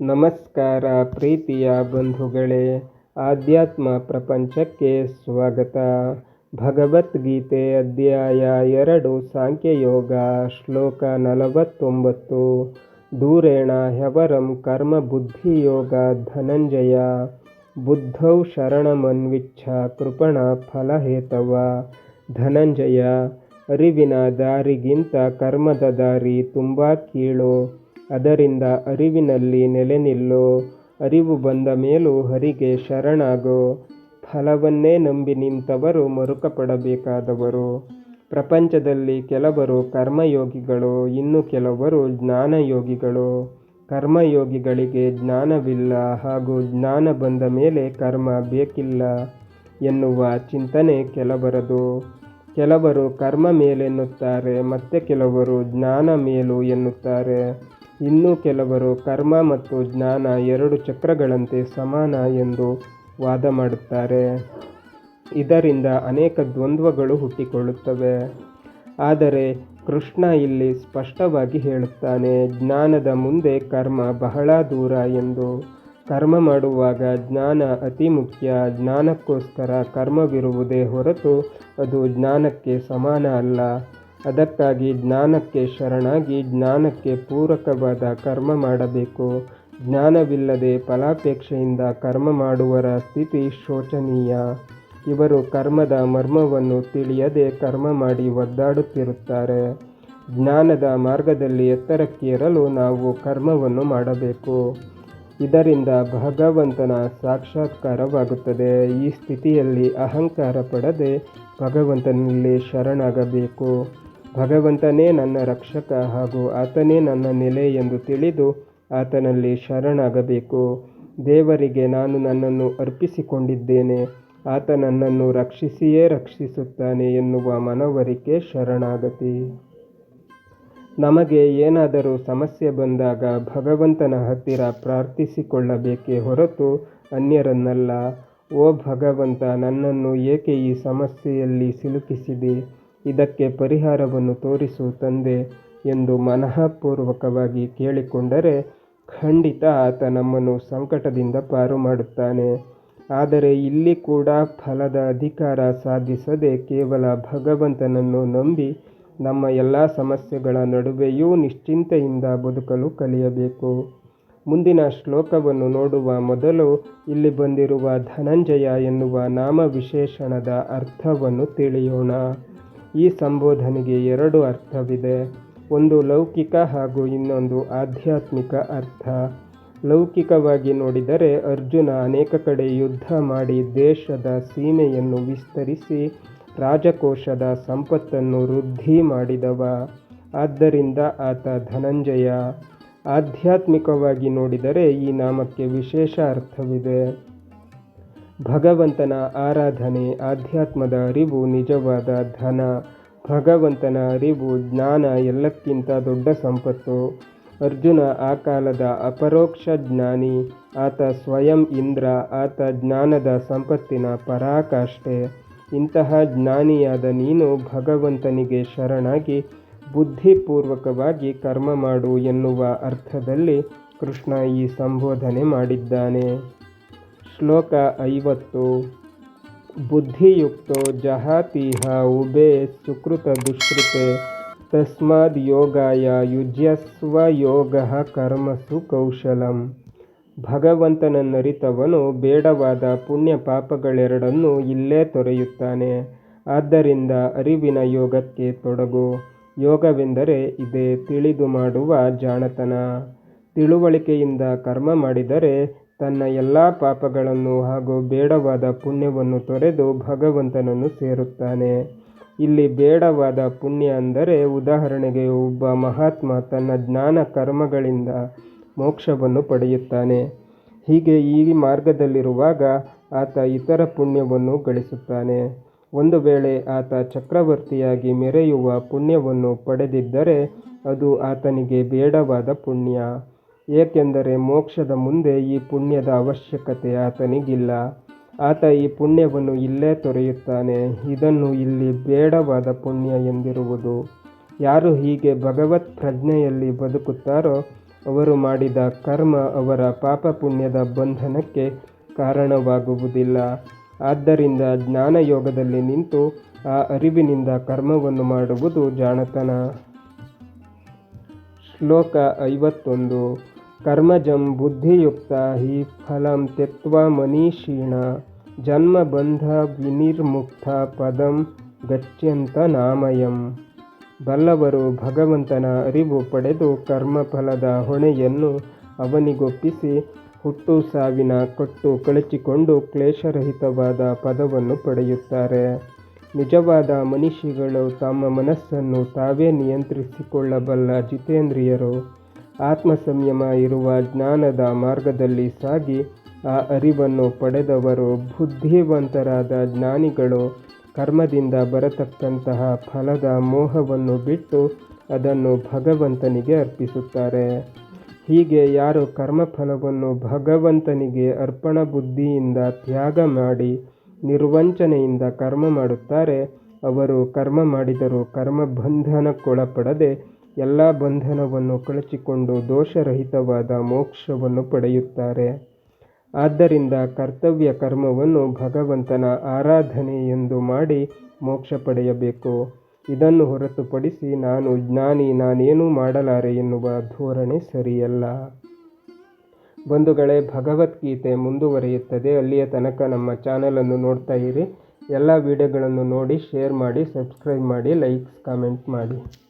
ನಮಸ್ಕಾರ ಪ್ರೀತಿಯ ಬಂಧುಗಳೇ, ಆಧ್ಯಾತ್ಮ ಪ್ರಪಂಚಕ್ಕೆ ಸ್ವಾಗತ. ಭಗವದ್ಗೀತೆ ಅಧ್ಯಾಯ 2 ಸಾಂಖ್ಯಯೋಗ ಶ್ಲೋಕ 49. ದೂರೇಣ ಹ್ಯವರಂ ಕರ್ಮ ಬುದ್ಧಿಯೋಗ ಧನಂಜಯ ಬುದ್ಧೌ ಶರಣಮನ್ವಿಚ್ಛ ಕೃಪಣ ಫಲಹೇತವ. ಧನಂಜಯ, ಅರಿವಿನ ದಾರಿಗಿಂತ ಕರ್ಮದ ದಾರಿ ತುಂಬ ಕೀಳು. ಅದರಿಂದ ಅರಿವಿನಲ್ಲಿ ನೆಲೆ ನಿಲ್ಲು. ಅರಿವು ಬಂದ ಮೇಲೂ ಹರಿಗೆ ಶರಣಾಗೋ. ಫಲವನ್ನೇ ನಂಬಿ ನಿಂತವರು ಮರುಕಪಡಬೇಕಾದವರು. ಪ್ರಪಂಚದಲ್ಲಿ ಕೆಲವರು ಕರ್ಮಯೋಗಿಗಳು, ಇನ್ನು ಕೆಲವರು ಜ್ಞಾನಯೋಗಿಗಳು. ಕರ್ಮಯೋಗಿಗಳಿಗೆ ಜ್ಞಾನವಿಲ್ಲ ಹಾಗೂ ಜ್ಞಾನ ಬಂದ ಮೇಲೆ ಕರ್ಮ ಬೇಕಿಲ್ಲ ಎನ್ನುವ ಚಿಂತನೆ ಕೆಲವರದು. ಕೆಲವರು ಕರ್ಮ ಮೇಲೆನ್ನುತ್ತಾರೆ, ಮತ್ತೆ ಕೆಲವರು ಜ್ಞಾನ ಮೇಲು ಎನ್ನುತ್ತಾರೆ. ಇನ್ನು ಕೆಲವರು ಕರ್ಮ ಮತ್ತು ಜ್ಞಾನ 2 ಚಕ್ರಗಳಂತೆ ಸಮಾನ ಎಂದು ವಾದ ಮಾಡುತ್ತಾರೆ. ಇದರಿಂದ ಅನೇಕ ದ್ವಂದ್ವಗಳು ಹುಟ್ಟಿಕೊಳ್ಳುತ್ತವೆ. ಆದರೆ ಕೃಷ್ಣ ಇಲ್ಲಿ ಸ್ಪಷ್ಟವಾಗಿ ಹೇಳುತ್ತಾನೆ, ಜ್ಞಾನದ ಮುಂದೆ ಕರ್ಮ ಬಹಳ ದೂರ ಎಂದು. ಕರ್ಮ ಮಾಡುವಾಗ ಜ್ಞಾನ ಅತಿ ಮುಖ್ಯ. ಜ್ಞಾನಕ್ಕೋಸ್ಕರ ಕರ್ಮವಿರುವುದೇ ಹೊರತು ಅದು ಜ್ಞಾನಕ್ಕೆ ಸಮಾನ ಅಲ್ಲ. ಅದಕ್ಕಾಗಿ ಜ್ಞಾನಕ್ಕೆ ಶರಣಾಗಿ ಜ್ಞಾನಕ್ಕೆ ಪೂರಕವಾದ ಕರ್ಮ ಮಾಡಬೇಕು. ಜ್ಞಾನವಿಲ್ಲದೆ ಫಲಾಪೇಕ್ಷೆಯಿಂದ ಕರ್ಮ ಮಾಡುವರ ಸ್ಥಿತಿ ಶೋಚನೀಯ. ಇವರು ಕರ್ಮದ ಮರ್ಮವನ್ನು ತಿಳಿಯದೆ ಕರ್ಮ ಮಾಡಿ ಒದ್ದಾಡುತ್ತಿರುತ್ತಾರೆ. ಜ್ಞಾನದ ಮಾರ್ಗದಲ್ಲಿ ಎತ್ತರಕ್ಕೇರಲು ನಾವು ಕರ್ಮವನ್ನು ಮಾಡಬೇಕು. ಇದರಿಂದ ಭಗವಂತನ ಸಾಕ್ಷಾತ್ಕಾರವಾಗುತ್ತದೆ. ಈ ಸ್ಥಿತಿಯಲ್ಲಿ ಅಹಂಕಾರ ಪಡದೆ ಭಗವಂತನಲ್ಲಿ ಶರಣಾಗಬೇಕು. ಭಗವಂತನೇ ನನ್ನ ರಕ್ಷಕ ಹಾಗೂ ಆತನೇ ನನ್ನ ನೆಲೆ ಎಂದು ತಿಳಿದು ಆತನಲ್ಲಿ ಶರಣಾಗಬೇಕು. ದೇವರಿಗೆ ನಾನು ನನ್ನನ್ನು ಅರ್ಪಿಸಿಕೊಂಡಿದ್ದೇನೆ, ಆತ ನನ್ನನ್ನು ರಕ್ಷಿಸಿಯೇ ರಕ್ಷಿಸುತ್ತಾನೆ ಎನ್ನುವ ಮನವರಿಕೆ ಶರಣಾಗತಿ. ನಮಗೆ ಏನಾದರೂ ಸಮಸ್ಯೆ ಬಂದಾಗ ಭಗವಂತನ ಹತ್ತಿರ ಪ್ರಾರ್ಥಿಸಿಕೊಳ್ಳಬೇಕೇ ಹೊರತು ಅನ್ಯರನ್ನಲ್ಲ. ಓ ಭಗವಂತ, ನನ್ನನ್ನು ಏಕೆ ಈ ಸಮಸ್ಯೆಯಲ್ಲಿ ಸಿಲುಕಿಸಿದೆ? ಇದಕ್ಕೆ ಪರಿಹಾರವನ್ನು ತೋರಿಸು ತಂದೆ ಎಂದು ಮನಃಪೂರ್ವಕವಾಗಿ ಕೇಳಿಕೊಂಡರೆ ಖಂಡಿತ ಆತ ನಮ್ಮನ್ನು ಸಂಕಟದಿಂದ ಪಾರು ಮಾಡುತ್ತಾನೆ. ಆದರೆ ಇಲ್ಲಿ ಕೂಡ ಫಲದ ಅಧಿಕಾರ ಸಾಧಿಸದೆ ಕೇವಲ ಭಗವಂತನನ್ನು ನಂಬಿ ನಮ್ಮ ಎಲ್ಲ ಸಮಸ್ಯೆಗಳ ನಡುವೆಯೂ ನಿಶ್ಚಿಂತೆಯಿಂದ ಬದುಕಲು ಕಲಿಯಬೇಕು. ಮುಂದಿನ ಶ್ಲೋಕವನ್ನು ನೋಡುವ ಮೊದಲು ಇಲ್ಲಿ ಬಂದಿರುವ ಧನಂಜಯ ಎನ್ನುವ ನಾಮವಿಶೇಷಣದ ಅರ್ಥವನ್ನು ತಿಳಿಯೋಣ. ಈ ಸಂಬೋಧನೆಗೆ 2 ಅರ್ಥವಿದೆ. ಒಂದು ಲೌಕಿಕ ಹಾಗೂ ಇನ್ನೊಂದು ಆಧ್ಯಾತ್ಮಿಕ ಅರ್ಥ. ಲೌಕಿಕವಾಗಿ ನೋಡಿದರೆ ಅರ್ಜುನ ಅನೇಕ ಕಡೆ ಯುದ್ಧ ಮಾಡಿ ದೇಶದ ಸೀಮೆಯನ್ನು ವಿಸ್ತರಿಸಿ ರಾಜಕೋಶದ ಸಂಪತ್ತನ್ನು ವೃದ್ಧಿ ಮಾಡಿದವ. ಆದ್ದರಿಂದ ಆತ ಧನಂಜಯ. ಆಧ್ಯಾತ್ಮಿಕವಾಗಿ ನೋಡಿದರೆ ಈ ನಾಮಕ್ಕೆ ವಿಶೇಷ ಅರ್ಥವಿದೆ. ಭಗವಂತನ ಆರಾಧನೆ, ಆಧ್ಯಾತ್ಮದ ಅರಿವು ನಿಜವಾದ ಧನ. ಭಗವಂತನ ಅರಿವು, ಜ್ಞಾನ ಎಲ್ಲಕ್ಕಿಂತ ದೊಡ್ಡ ಸಂಪತ್ತು. ಅರ್ಜುನ ಆ ಕಾಲದ ಅಪರೋಕ್ಷ ಜ್ಞಾನಿ. ಆತ ಸ್ವಯಂ ಇಂದ್ರ. ಆತ ಜ್ಞಾನದ ಸಂಪತ್ತಿನ ಪರಾಕಾಷ್ಠೆ. ಇಂತಹ ಜ್ಞಾನಿಯಾದ ನೀನು ಭಗವಂತನಿಗೆ ಶರಣಾಗಿ ಬುದ್ಧಿಪೂರ್ವಕವಾಗಿ ಕರ್ಮ ಮಾಡು ಎನ್ನುವ ಅರ್ಥದಲ್ಲಿ ಕೃಷ್ಣ ಈ ಸಂಬೋಧನೆ ಮಾಡಿದ್ದಾನೆ. ಶ್ಲೋಕ 50. ಬುದ್ಧಿಯುಕ್ತೋ ಜಹಾತೀಹ ಉಭೇ ಸುಕೃತ ದುಷ್ಕೃತೆ ತಸ್ಮಾದ್ ಯೋಗಾಯ ಯುಜ್ಯಸ್ವ ಯೋಗಃ ಕರ್ಮಸು ಕೌಶಲಂ. ಭಗವಂತನನ್ನರಿತವನು ಬೇಡವಾದ ಪುಣ್ಯ ಪಾಪಗಳೆರಡನ್ನೂ ಇಲ್ಲೇ ತೊರೆಯುತ್ತಾನೆ. ಆದ್ದರಿಂದ ಅರಿವಿನ ಯೋಗಕ್ಕೆ ತೊಡಗು. ಯೋಗವೆಂದರೆ ಇದೇ, ತಿಳಿದು ಮಾಡುವ ಜಾಣತನ. ತಿಳುವಳಿಕೆಯಿಂದ ಕರ್ಮ ಮಾಡಿದರೆ ತನ್ನ ಎಲ್ಲ ಪಾಪಗಳನ್ನು ಹಾಗೂ ಬೇಡವಾದ ಪುಣ್ಯವನ್ನು ತೊರೆದು ಭಗವಂತನನ್ನು ಸೇರುತ್ತಾನೆ. ಇಲ್ಲಿ ಬೇಡವಾದ ಪುಣ್ಯ ಅಂದರೆ ಉದಾಹರಣೆಗೆ ಒಬ್ಬ ಮಹಾತ್ಮ ತನ್ನ ಜ್ಞಾನ ಕರ್ಮಗಳಿಂದ ಮೋಕ್ಷವನ್ನು ಪಡೆಯುತ್ತಾನೆ. ಹೀಗೆ ಈ ಮಾರ್ಗದಲ್ಲಿರುವಾಗ ಆತ ಇತರ ಪುಣ್ಯವನ್ನು ಗಳಿಸುತ್ತಾನೆ. ಒಂದು ವೇಳೆ ಆತ ಚಕ್ರವರ್ತಿಯಾಗಿ ಮೆರೆಯುವ ಪುಣ್ಯವನ್ನು ಪಡೆದಿದ್ದರೆ ಅದು ಆತನಿಗೆ ಬೇಡವಾದ ಪುಣ್ಯ. ಏಕೆಂದರೆ ಮೋಕ್ಷದ ಮುಂದೆ ಈ ಪುಣ್ಯದ ಅವಶ್ಯಕತೆ ಆತನಿಗಿಲ್ಲ. ಆತ ಈ ಪುಣ್ಯವನ್ನು ಇಲ್ಲೇ ತೊರೆಯುತ್ತಾನೆ. ಇದನ್ನು ಇಲ್ಲಿ ಬೇಡವಾದ ಪುಣ್ಯ ಎಂದಿರುವುದು. ಯಾರು ಹೀಗೆ ಭಗವತ್ ಪ್ರಜ್ಞೆಯಲ್ಲಿ ಬದುಕುತ್ತಾರೋ ಅವರು ಮಾಡಿದ ಕರ್ಮ ಅವರ ಪಾಪ ಪುಣ್ಯದ ಬಂಧನಕ್ಕೆ ಕಾರಣವಾಗುವುದಿಲ್ಲ. ಆದ್ದರಿಂದ ಜ್ಞಾನಯೋಗದಲ್ಲಿ ನಿಂತು ಆ ಅರಿವಿನಿಂದ ಕರ್ಮವನ್ನು ಮಾಡುವುದು ಜಾಣತನ. ಶ್ಲೋಕ 51. ಕರ್ಮಜಂ ಬುದ್ಧಿಯುಕ್ತ ಹಿ ಫಲಂ ತ್ಯಕ್ತ್ವಾ ಮನೀಷಿಣ ಜನ್ಮ ಬಂಧ ವಿನಿರ್ಮುಕ್ತ ಪದಂ ಗಚ್ಯಂತ ನಾಮಯಂ. ಬಲ್ಲವರು ಭಗವಂತನ ಅರಿವು ಪಡೆದು ಕರ್ಮಫಲದ ಹೊಣೆಯನ್ನು ಅವನಿಗೊಪ್ಪಿಸಿ ಹುಟ್ಟು ಸಾವಿನ ಕಟ್ಟು ಕಳಚಿಕೊಂಡು ಕ್ಲೇಶರಹಿತವಾದ ಪದವನ್ನು ಪಡೆಯುತ್ತಾರೆ. ನಿಜವಾದ ಮನುಷ್ಯಗಳು ತಮ್ಮ ಮನಸ್ಸನ್ನು ತಾವೇ ನಿಯಂತ್ರಿಸಿಕೊಳ್ಳಬಲ್ಲ ಜಿತೇಂದ್ರಿಯರು. ಆತ್ಮ ಸಂಯಮ ಇರುವ ಜ್ಞಾನದ ಮಾರ್ಗದಲ್ಲಿ ಸಾಗಿ ಆ ಅರಿವನ್ನು ಪಡೆದವರು ಬುದ್ಧಿವಂತರಾದ ಜ್ಞಾನಿಗಳು ಕರ್ಮದಿಂದ ಬರತಕ್ಕಂತಹ ಫಲದ ಮೋಹವನ್ನು ಬಿಟ್ಟು ಅದನ್ನು ಭಗವಂತನಿಗೆ ಅರ್ಪಿಸುತ್ತಾರೆ. ಹೀಗೆ ಯಾರು ಕರ್ಮಫಲವನ್ನು ಭಗವಂತನಿಗೆ ಅರ್ಪಣಾ ಬುದ್ಧಿಯಿಂದ ತ್ಯಾಗ ಮಾಡಿ ನಿರ್ವಂಚನೆಯಿಂದ ಕರ್ಮ ಮಾಡುತ್ತಾರೆ, ಅವರು ಕರ್ಮ ಮಾಡಿದರೂ ಕರ್ಮ ಬಂಧನಕ್ಕೊಳಪಡದೆ ಎಲ್ಲ ಬಂಧನವನ್ನು ಕಳಚಿಕೊಂಡು ದೋಷರಹಿತವಾದ ಮೋಕ್ಷವನ್ನು ಪಡೆಯುತ್ತಾರೆ. ಆದ್ದರಿಂದ ಕರ್ತವ್ಯ ಕರ್ಮವನ್ನು ಭಗವಂತನ ಆರಾಧನೆ ಎಂದು ಮಾಡಿ ಮೋಕ್ಷ ಪಡೆಯಬೇಕು. ಇದನ್ನು ಹೊರತುಪಡಿಸಿ ನಾನು ಜ್ಞಾನಿ, ನಾನೇನೂ ಮಾಡಲಾರೆ ಎನ್ನುವ ಧೋರಣೆ ಸರಿಯಲ್ಲ. ಬಂಧುಗಳೇ, ಭಗವದ್ಗೀತೆ ಮುಂದುವರಿಯುತ್ತದೆ. ಅಲ್ಲಿಯ ತನಕ ನಮ್ಮ ಚಾನಲನ್ನು ನೋಡ್ತಾ ಇರಿ. ಎಲ್ಲ ವಿಡಿಯೋಗಳನ್ನು ನೋಡಿ, ಶೇರ್ ಮಾಡಿ, ಸಬ್ಸ್ಕ್ರೈಬ್ ಮಾಡಿ, ಲೈಕ್ಸ್, ಕಾಮೆಂಟ್ ಮಾಡಿ.